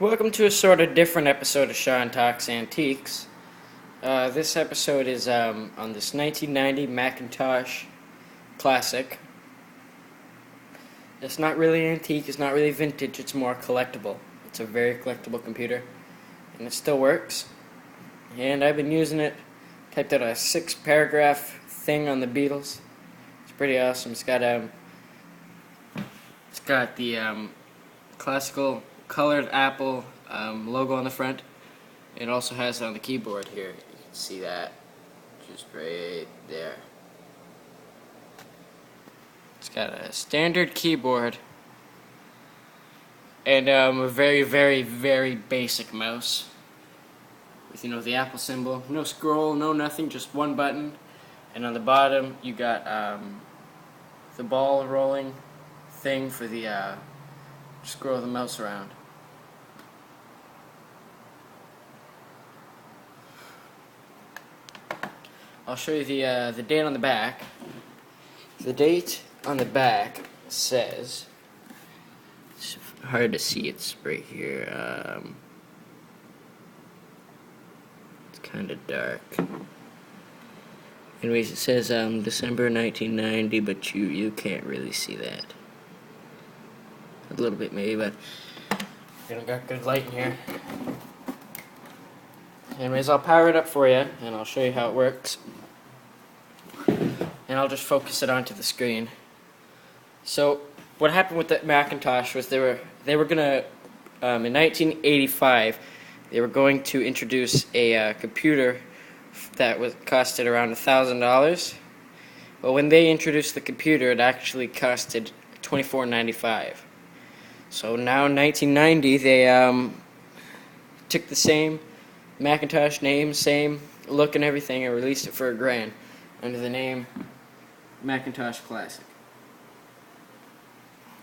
Welcome to a sort of different episode of Sean Talks Antiques. This episode is on this 1990 Macintosh classic. It's not really antique, it's not really vintage, it's more collectible. It's a very collectible computer, and it still works. And I've been using it. Typed out a 6-paragraph thing on the Beatles. It's pretty awesome. It's got the classical colored Apple logo on the front. It also has it on the keyboard here. You can see that just right there. It's got a standard keyboard and a very, very, very basic mouse with, the Apple symbol. No scroll, no nothing, just one button. And on the bottom, you got the ball rolling thing for the scroll the mouse around. I'll show you the date on the back. The date on the back says, it's hard to see, it's right here. It's kind of dark. Anyways, it says December 1990, but you can't really see that. A little bit maybe, but we don't got good light in here. Anyways, I'll power it up for you, and I'll show you how it works. And I'll just focus it onto the screen. So, what happened with the Macintosh was they were gonna, in 1985, they were going to introduce a computer that costed around $1,000. But when they introduced the computer, it actually costed $24.95. So now in 1990, they took the same Macintosh name, same look and everything, and released it for $1,000 under the name Macintosh Classic.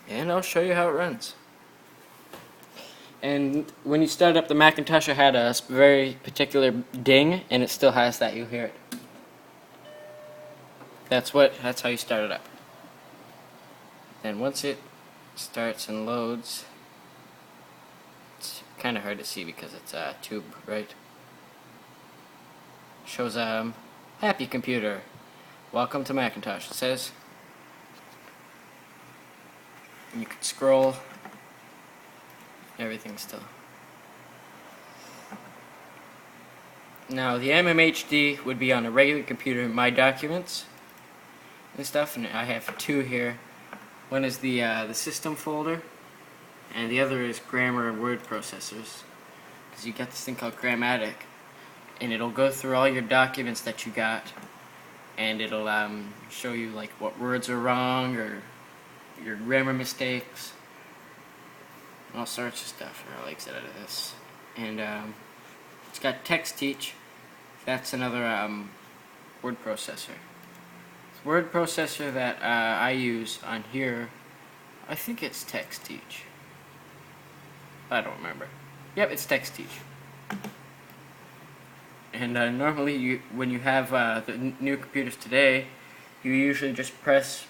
And I'll show you how it runs. And when you start up the Macintosh, it had a very particular ding, and it still has that. You'll hear it. That's how you start it up. And once it starts and loads, it's kind of hard to see because it's a tube, right? Shows happy computer. Welcome to Macintosh, it says. And you can scroll. Everything still. Now the MMHD would be on a regular computer, My Documents and stuff, and I have two here. One is the system folder, and the other is grammar and word processors. Because you got this thing called Grammatic, and it'll go through all your documents that you got, and it'll show you like what words are wrong or your grammar mistakes. All sorts of stuff. I like it out of this. And it's got Text Teach. That's another word processor. The word processor that I use on here, I think it's Text Teach. I don't remember. Yep, it's Text Teach. And normally, when you have the new computers today, you usually just press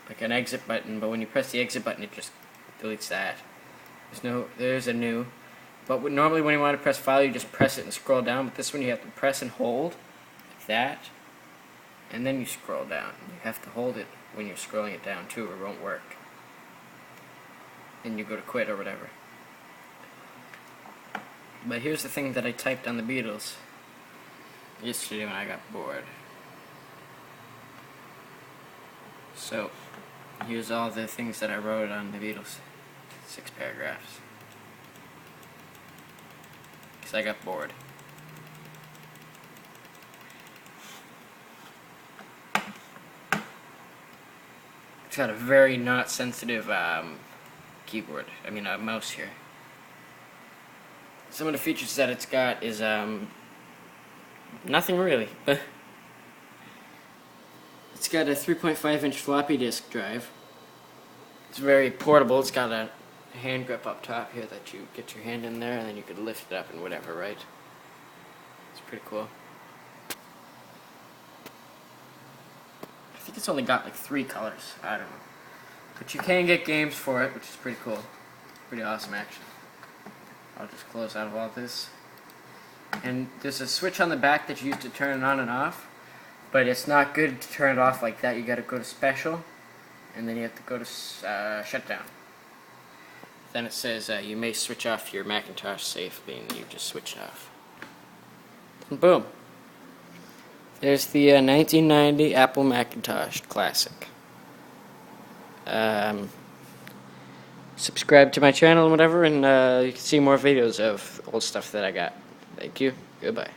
like an exit button. But when you press the exit button, it just deletes that. There's a new. But normally when you want to press file, you just press it and scroll down. But this one you have to press and hold, like that, and then you scroll down. You have to hold it when you're scrolling it down too, or it won't work. Then you go to quit or whatever. But here's the thing that I typed on the Beatles yesterday when I got bored. So, here's all the things that I wrote on the Beatles. 6 paragraphs. Because I got bored. It's got a very not sensitive keyboard. Mouse here. Some of the features that it's got is nothing really. It's got a 3.5-inch floppy disk drive. It's very portable. It's got a hand grip up top here that you get your hand in there, and then you could lift it up and whatever, right? It's pretty cool. I think it's only got like 3 colors. I don't know. But you can get games for it, which is pretty cool. Pretty awesome, actually. I'll just close out of all this. And there's a switch on the back that you use to turn it on and off, but it's not good to turn it off like that. You got to go to special, and then you have to go to shutdown. Then it says you may switch off your Macintosh safely, and you just switch it off. And boom. There's the 1990 Apple Macintosh Classic. Subscribe to my channel and whatever, and you can see more videos of old stuff that I got. Thank you. Goodbye.